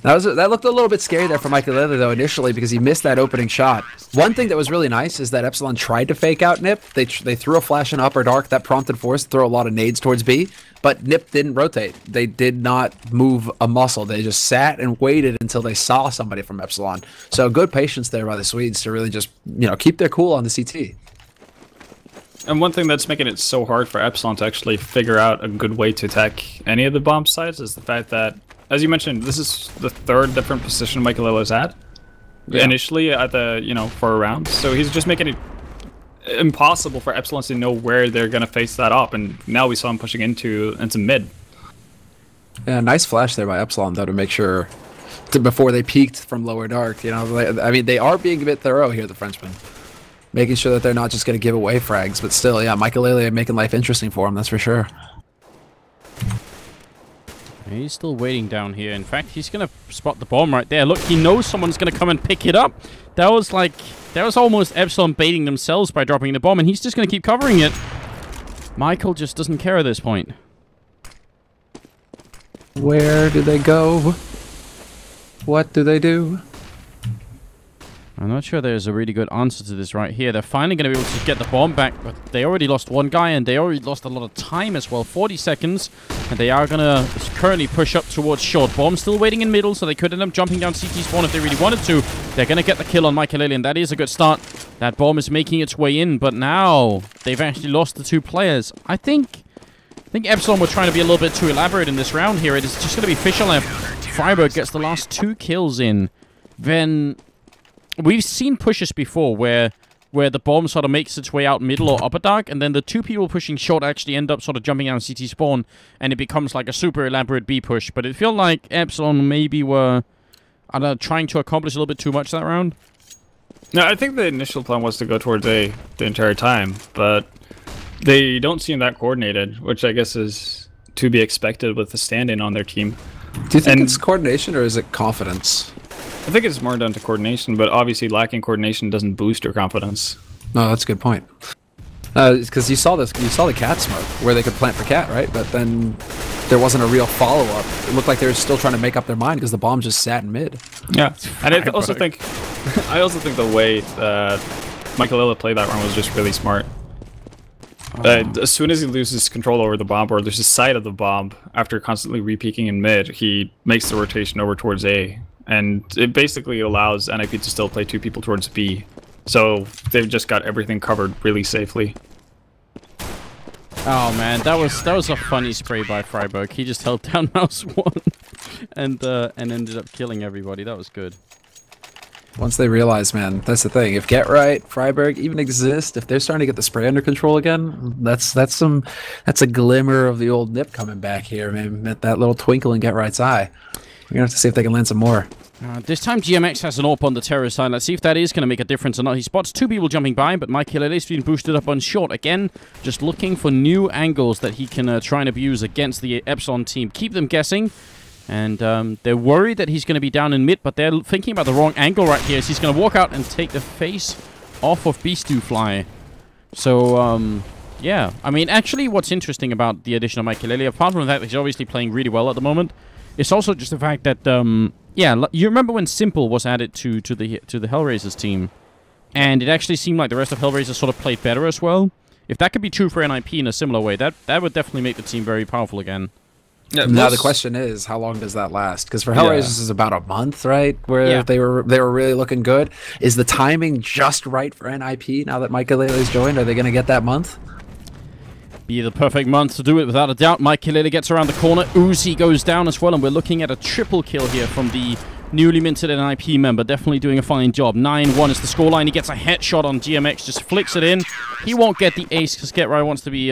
That looked a little bit scary there for Michael though, initially, because he missed that opening shot. One thing that was really nice is that Epsilon tried to fake out NiP. They threw a flash in Upper Dark that prompted Forest to throw a lot of nades towards B, but NiP didn't rotate. They did not move a muscle. They just sat and waited until they saw somebody from Epsilon. So good patience there by the Swedes to really just, you know, keep their cool on the CT. And one thing that's making it so hard for Epsilon to actually figure out a good way to attack any of the bomb sites is the fact that, as you mentioned, this is the 3rd different position Michael is at. Yeah. Initially at the, you know, for a round. So he's just making it impossible for Epsilon to know where they're going to face that up. And now we saw him pushing into mid. Yeah, nice flash there by Epsilon, though, to make sure, before they peaked from Lower Dark. You know, I mean, they are being a bit thorough here, the Frenchmen. Making sure that they're not just going to give away frags. But still, yeah, Michael making life interesting for him, that's for sure. He's still waiting down here. In fact, he's going to spot the bomb right there. Look, he knows someone's going to come and pick it up. That was almost Epsilon baiting themselves by dropping the bomb, and he's just going to keep covering it. Michael just doesn't care at this point. Where do they go? What do they do? I'm not sure there's a really good answer to this right here. They're finally going to be able to get the bomb back, but they already lost one guy, and they already lost a lot of time as well. 40 seconds, and they are going to currently push up towards short. Bomb still waiting in middle, so they could end up jumping down CT spawn if they really wanted to. They're going to get the kill on Michael, and that is a good start. That bomb is making its way in, but now they've actually lost the 2 players. I think Epsilon were trying to be a little bit too elaborate in this round here. It is just going to be Fischer left. Freiburg gets the last 2 kills in. Then we've seen pushes before where the bomb sort of makes its way out middle or upper dark, and then the 2 people pushing short actually end up sort of jumping out CT spawn, and it becomes like a super elaborate B push. But it felt like Epsilon maybe were, I don't know, trying to accomplish a little bit too much that round. No, I think the initial plan was to go towards A the entire time, but they don't seem that coordinated, which I guess is to be expected with the stand-in on their team. Do you think it's coordination or is it confidence? I think it's more down to coordination, but obviously lacking coordination doesn't boost your confidence. No, that's a good point. Because you saw the cat smoke where they could plant for cat, right? But then there wasn't a real follow-up. It looked like they were still trying to make up their mind because the bomb just sat in mid. Yeah, and I also think the way that Michael played that round was just really smart. As soon as he loses control over the bomb, or there's a sight of the bomb after constantly re-peeking in mid, he makes the rotation over towards A. And it basically allows NiP to still play 2 people towards B. So they've just got everything covered really safely. Oh man, that was a funny spray by Freiburg. He just held down mouse 1 and ended up killing everybody. That was good. Once they realize, man, that's the thing. If Get Right, Freiburg even exist, if they're starting to get the spray under control again, that's a glimmer of the old NiP coming back here, man. That little twinkle in Get Right's eye. We're gonna have to see if they can land some more. This time GMX has an AWP on the terror side. Let's see if that is going to make a difference or not. He spots 2 people jumping by, but Michael is being boosted up on short. Again, just looking for new angles that he can try and abuse against the Epsilon team. Keep them guessing. And they're worried that he's going to be down in mid, but they're thinking about the wrong angle right here. So he's going to walk out and take the face off of Beastufly. So, yeah. I mean, actually, what's interesting about the addition of Michael, apart from that, he's obviously playing really well at the moment, it's also just the fact that, yeah, you remember when Simple was added to the Hellraisers team, and it actually seemed like the rest of Hellraisers sort of played better as well. If that could be true for NiP in a similar way, that would definitely make the team very powerful again. Yeah, now the question is, how long does that last? Because for Hellraisers is about a month, right? Where they were really looking good. Is the timing just right for NiP now that Michael joined? Are they going to get that month? Be the perfect month to do it, without a doubt. Michael gets around the corner. Uzi goes down as well, and we're looking at a triple kill here from the newly minted NiP member. Definitely doing a fine job. 9-1 is the scoreline. He gets a headshot on GMX, just flicks it in. He won't get the ace because Get Right wants to be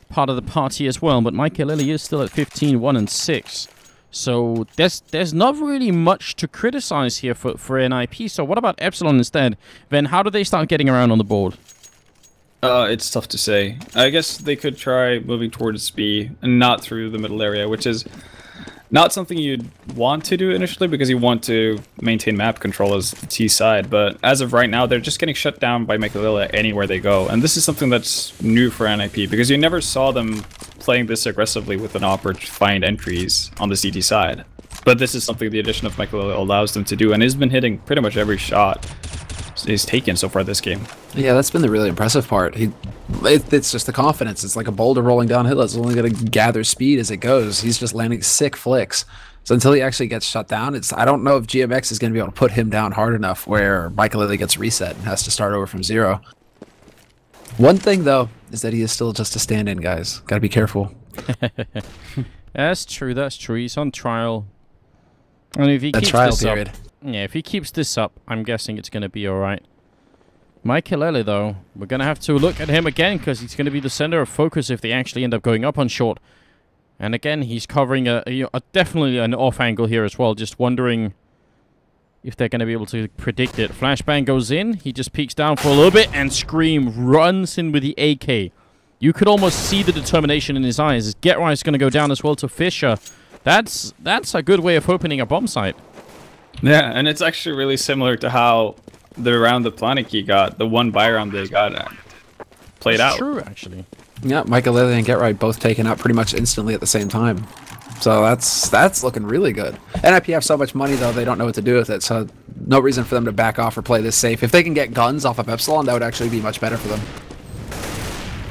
part of the party as well, but Michael is still at 15, 1 and 6. So there's not really much to criticize here for NiP. So what about Epsilon instead? Then how do they start getting around on the board? It's tough to say. I guess they could try moving towards B and not through the middle area, which is not something you'd want to do initially because you want to maintain map control as the T side. But as of right now, they're just getting shut down by Mekalila anywhere they go. And this is something that's new for NiP because you never saw them playing this aggressively with an AWP to find entries on the CT side. But this is something the addition of Mekalila allows them to do, and he's been hitting pretty much every shot he's taken so far this game. Yeah, that's been the really impressive part. It's just the confidence. It's like a boulder rolling downhill. It's only going to gather speed as it goes. He's just landing sick flicks. So until he actually gets shut down, I don't know if GMX is going to be able to put him down hard enough where Michael Lilly gets reset and has to start over from 0. One thing, though, is that he is still just a stand-in, guys. Got to be careful. That's true. That's true. He's on trial. And if he keeps trial this period. up, yeah, if he keeps this up, I'm guessing it's going to be all right. Michael, though, we're going to have to look at him again because he's going to be the center of focus if they actually end up going up on short. And again, he's covering definitely an off angle here as well. Just wondering if they're going to be able to predict it. Flashbang goes in. He just peeks down for a little bit, and Scream runs in with the AK. You could almost see the determination in his eyes. Get Right's going to go down as well to Fischer. That's a good way of opening a bomb site. Yeah, and it's actually really similar to how the round that Planiki got, the one buy round they got, played out. True, actually. Yeah, Michael Lilly and Get Right both taken out pretty much instantly at the same time. So that's looking really good. NiP have so much money though, they don't know what to do with it. So no reason for them to back off or play this safe. If they can get guns off of Epsilon, that would actually be much better for them.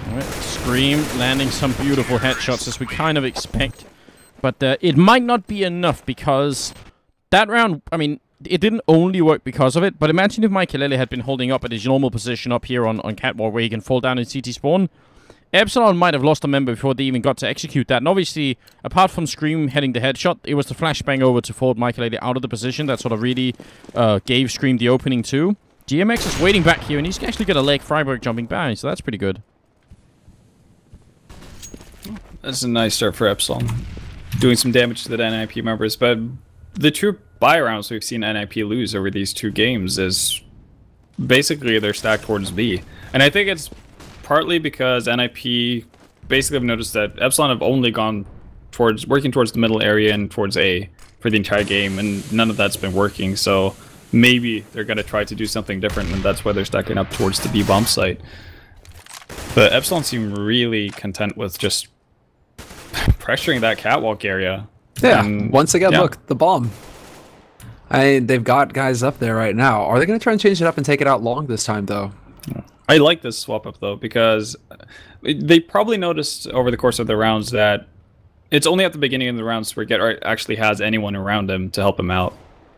All right, Scream landing some beautiful headshots as we kind of expect. But it might not be enough because that round, I mean, it didn't only work because of it, but imagine if Michaelele had been holding up at his normal position up here on Catwalk where he can fall down in CT spawn. Epsilon might have lost a member before they even got to execute that. And obviously, apart from Scream heading the headshot, it was the flashbang over to forward Michaelele out of the position that sort of really gave Scream the opening too. GMX is waiting back here, and he's actually got a leg Freiburg jumping by, so that's pretty good. That's a nice start for Epsilon. Doing some damage to the NiP members, but the true buy rounds we've seen NiP lose over these 2 games is basically they're stacked towards B. And I think it's partly because NiP basically have noticed that Epsilon have only gone towards working towards the middle area and towards A for the entire game, and none of that's been working. So maybe they're gonna try to do something different, and that's why they're stacking up towards the B bomb site. But Epsilon seem really content with just pressuring that catwalk area. Yeah, once again, look, the bomb. They've got guys up there right now. Are they going to try and change it up and take it out long this time, though? I like this swap up, though, because they probably noticed over the course of the rounds that it's only at the beginning of the rounds where GetRight actually has anyone around him to help him out.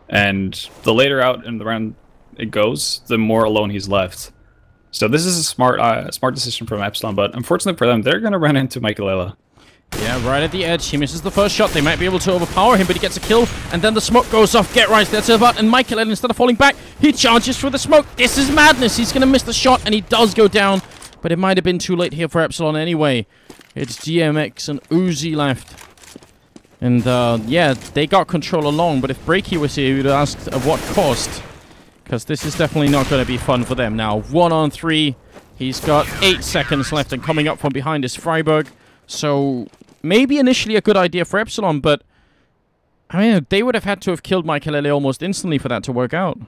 And the later out in the round it goes, the more alone he's left. So this is a smart decision from Epsilon, but unfortunately for them, they're going to run into Michaelele. Yeah, right at the edge. He misses the first shot. They might be able to overpower him, but he gets a kill. And then the smoke goes off. GetRight's there to the butt. And Michaelele, instead of falling back, he charges through the smoke. This is madness. He's going to miss the shot, and he does go down. But it might have been too late here for Epsilon anyway. It's GMX and Uzi left. And, yeah, they got control along. But if Breaky was here, he would have asked at what cost. Because this is definitely not going to be fun for them. Now, 1-on-3. He's got 8 seconds left, and coming up from behind is Freiburg. So maybe initially a good idea for Epsilon, but I mean, they would have had to have killed Michaelele almost instantly for that to work out.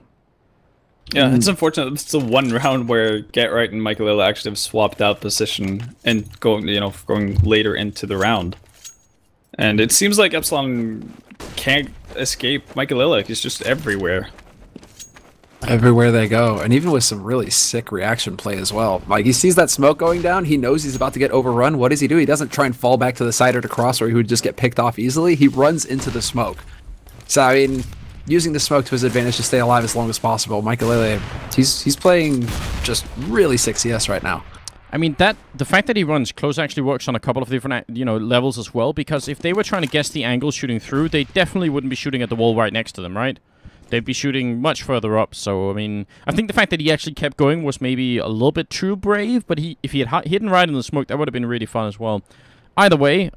Yeah, it's unfortunate. It's the one round where GetRight and Michaelele actually have swapped out position and going later into the round. And it seems like Epsilon can't escape Michaelele. He's just everywhere. Everywhere they go, and even with some really sick reaction play as well. Like, he sees that smoke going down, he knows he's about to get overrun. What does he do? He doesn't try and fall back to the side or to cross where he would just get picked off easily. He runs into the smoke. So, I mean, using the smoke to his advantage to stay alive as long as possible. Michaelele, he's playing just really sick CS right now. I mean, the fact that he runs close actually works on a couple of different, levels as well, because if they were trying to guess the angle shooting through, they definitely wouldn't be shooting at the wall right next to them, right? They'd be shooting much further up. So, I mean, I think the fact that he actually kept going was maybe a little bit too brave, but if he had hidden right in the smoke, that would have been really fun as well. Either way,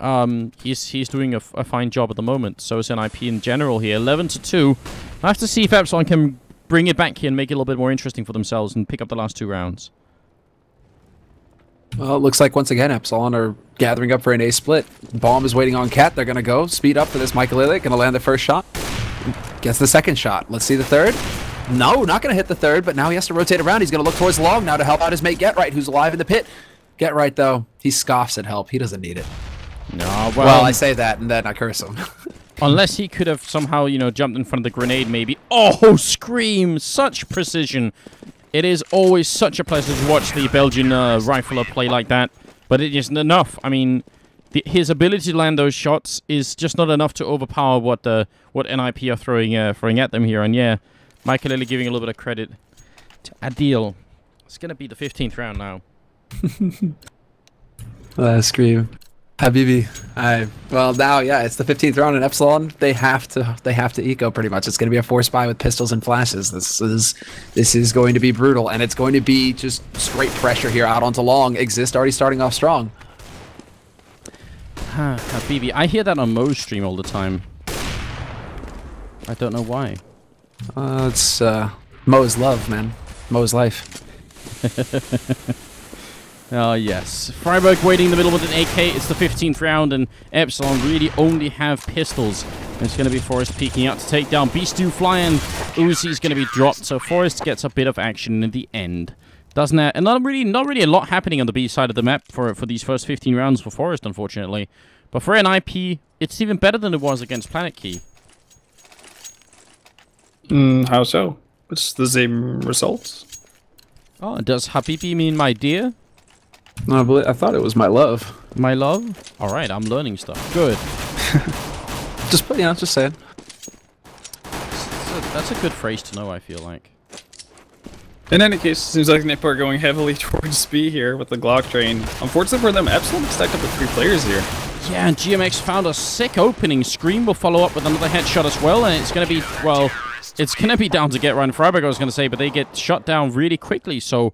he's doing a fine job at the moment. So is NiP in general here. 11-2. I have to see if Epsilon can bring it back here and make it a little bit more interesting for themselves and pick up the last 2 rounds. Well, it looks like once again Epsilon are gathering up for an A split. Bomb is waiting on Cat. They're going to go. Speed up for this Michaelele. Going to land the first shot. Gets the second shot. Let's see the third. No, not going to hit the third, but now he has to rotate around. He's going to look towards long now to help out his mate GetRight, who's alive in the pit. GetRight, though, he scoffs at help. He doesn't need it. No, well, I say that, and then I curse him. Unless he could have somehow, jumped in front of the grenade, maybe. Oh, Scream! Such precision. It is always such a pleasure to watch the Belgian rifler play like that, but it isn't enough. I mean, his ability to land those shots is just not enough to overpower what NiP are throwing at them here. And yeah, Michaelele giving a little bit of credit to Adil. It's gonna be the 15th round now. Scream, Habibi. Well, now yeah, it's the 15th round in Epsilon. They have to eco pretty much. It's gonna be a force buy with pistols and flashes. This is going to be brutal, and it's going to be just straight pressure here out onto long. Exist already starting off strong. Habibi, I hear that on Mo's stream all the time. I don't know why. It's Mo's love, man. Mo's life. Oh, yes. Freiburg waiting in the middle with an AK. It's the 15th round, and Epsilon really only have pistols. It's going to be Forrest peeking out to take down Beastie flying. Uzi's going to be dropped, so Forrest gets a bit of action in the end. Doesn't it? And not really a lot happening on the B side of the map for these first 15 rounds for Forrest, unfortunately. But for NiP, it's even better than it was against Planet Key. How so? It's the same results. Oh, does Habibi mean my dear? No, I thought it was my love. My love? Alright, I'm learning stuff. Good. Just saying. That's a good phrase to know, I feel like. In any case, it seems like NiP are going heavily towards B here with the Glock train. Unfortunately for them, Epsilon stacked up with 3 players here. Yeah, and GMX found a sick opening. Scream will follow up with another headshot as well, and it's going to be, well, it's going to be down to get Ryan Freiberg, I was going to say, but they get shot down really quickly. So,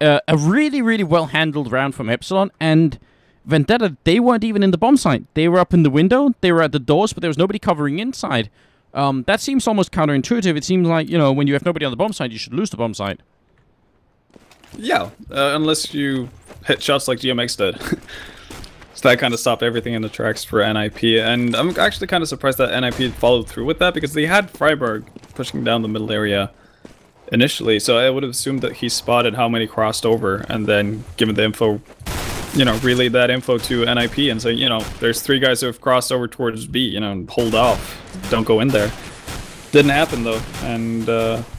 a really, really well-handled round from Epsilon, and Vendetta, they weren't even in the bomb site. They were up in the window, they were at the doors, but there was nobody covering inside. That seems almost counterintuitive. It seems like, you know, when you have nobody on the bomb site, you should lose the bomb site. Yeah, unless you hit shots like GMX did. So that kind of stopped everything in the tracks for NiP, and I'm actually kind of surprised that NiP followed through with that, because they had Freiberg pushing down the middle area initially, so I would have assumed that he spotted how many crossed over, and then given the info, you know, relayed that info to NiP and say, you know, there's 3 guys who have crossed over towards B, you know, hold off, don't go in there. Didn't happen though, and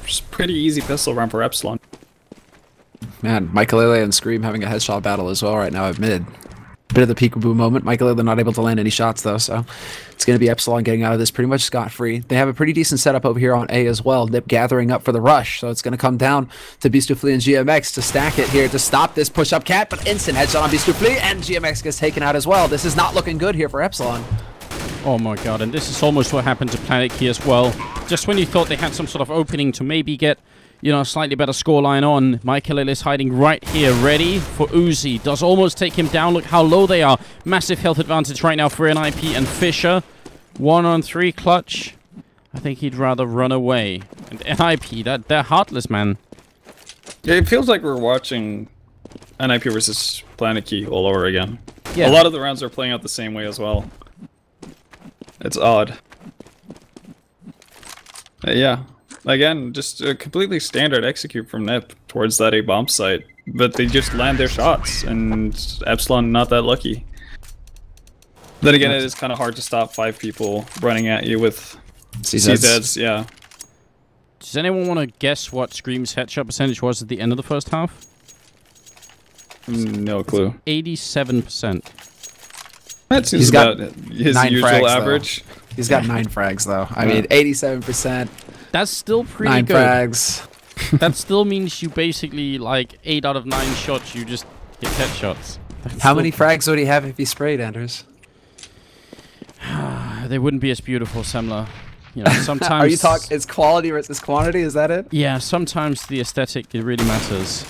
just pretty easy pistol round for Epsilon. Man, Michaelele and Scream having a headshot battle as well right now at mid. Bit of the peekaboo moment. Michaelele not able to land any shots though, so it's going to be Epsilon getting out of this pretty much scot-free. They have a pretty decent setup over here on A as well. NiP gathering up for the rush, so it's going to come down to Beastufli and GMX to stack it here to stop this push-up cat, but instant headshot on Beastufli, and GMX gets taken out as well. This is not looking good here for Epsilon. Oh my god, and this is almost what happened to Planet Key as well. Just when you thought they had some sort of opening to maybe get, you know, a slightly better scoreline on, Michaelele is hiding right here, ready for Uzi. Does almost take him down. Look how low they are. Massive health advantage right now for NiP and Fisher. 1-on-3 clutch. I think he'd rather run away. And NiP, they're heartless, man. Yeah, it feels like we're watching NiP versus Planet Key all over again. Yeah. A lot of the rounds are playing out the same way as well. It's odd. Yeah. Again, just a completely standard execute from NiP towards that A bomb site, but they just land their shots, and Epsilon not that lucky. Then again, it is kind of hard to stop 5 people running at you with CZs, yeah. Does anyone want to guess what Scream's headshot percentage was at the end of the first half? No clue. 87%. That seems about his usual frags, average. Though. He's got 9 frags, though. I mean, 87%. That's still pretty 9 good. 9 frags. That still means you basically, like, 8 out of 9 shots, you just hit headshots. How many frags would he have if he sprayed, Anders? They wouldn't be as beautiful, Semler. You know, sometimes... Are you talking... It's quality versus quantity, is that it? Yeah, sometimes the aesthetic, it really matters.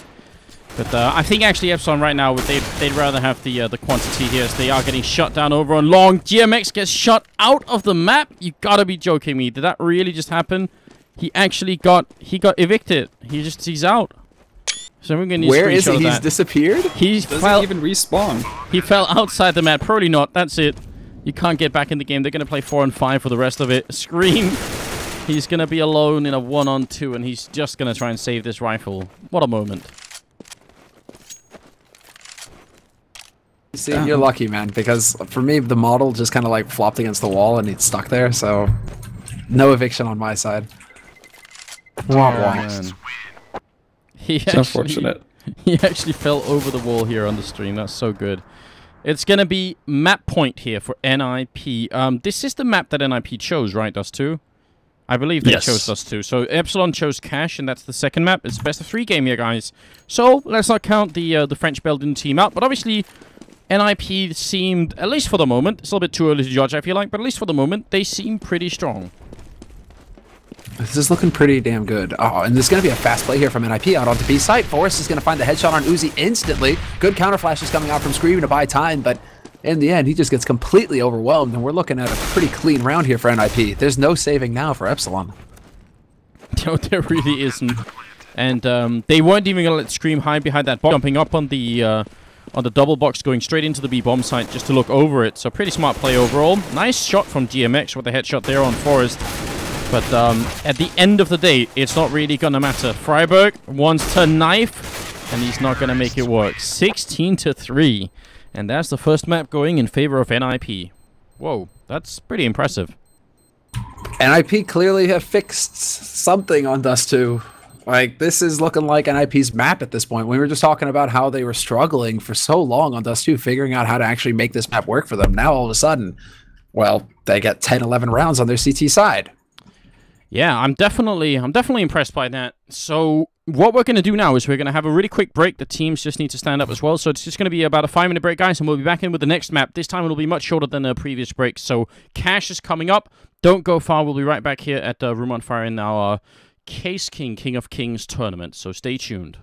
But I think actually Epsilon right now, they'd rather have the quantity here, as they are getting shut down over on long. GMX gets shot out of the map. You gotta be joking me. Did that really just happen? He actually got evicted. He's out. So we're gonna need Where a is screenshot he? of He's that. disappeared? He Doesn't even respawn. He fell outside the map. Probably not. That's it. You can't get back in the game. They're gonna play 4 and 5 for the rest of it. Scream. He's gonna be alone in a 1-on-2, and he's just gonna try and save this rifle. What a moment. See, you're lucky, man, because for me, the model just kind of like flopped against the wall and it's stuck there, so no eviction on my side. It's unfortunate. He actually fell over the wall here on the stream. That's so good. It's going to be map point here for NiP. This is the map that NiP chose, right, Dust 2? I believe they chose Dust 2. So Epsilon chose Cache, and that's the second map. It's best of 3 game here, guys. So let's not count the French Belgian team out, but obviously... NiP seemed, at least for the moment, it's a little bit too early to judge, I feel like, but at least for the moment, they seem pretty strong. This is looking pretty damn good. Oh, and there's going to be a fast play here from NiP out onto B site. Forrest is going to find the headshot on Uzi instantly. Good counter flashes coming out from Scream to buy time, but in the end, he just gets completely overwhelmed, and we're looking at a pretty clean round here for NiP. There's no saving now for Epsilon. No, there really isn't. And they weren't even going to let Scream hide behind that box, jumping up on the double box, going straight into the B bomb site just to look over it. So pretty smart play overall. Nice shot from GMX with the headshot there on Forrest. But at the end of the day, it's not really going to matter. Freiberg wants to knife, and he's not going to make it work. 16-3. And that's the first map going in favor of NiP. Whoa, that's pretty impressive. NiP clearly have fixed something on Dust 2. Like, this is looking like NiP's map at this point. We were just talking about how they were struggling for so long on Dust 2, figuring out how to actually make this map work for them. Now, all of a sudden, well, they get 10, 11 rounds on their CT side. Yeah, I'm definitely impressed by that. So what we're going to do now is we're going to have a really quick break. The teams just need to stand up as well. So it's just going to be about a 5-minute break, guys, and we'll be back in with the next map. This time it'll be much shorter than the previous break. So Cash is coming up. Don't go far. We'll be right back here at Room on Fire in our Caseking King of Kings tournament. So stay tuned.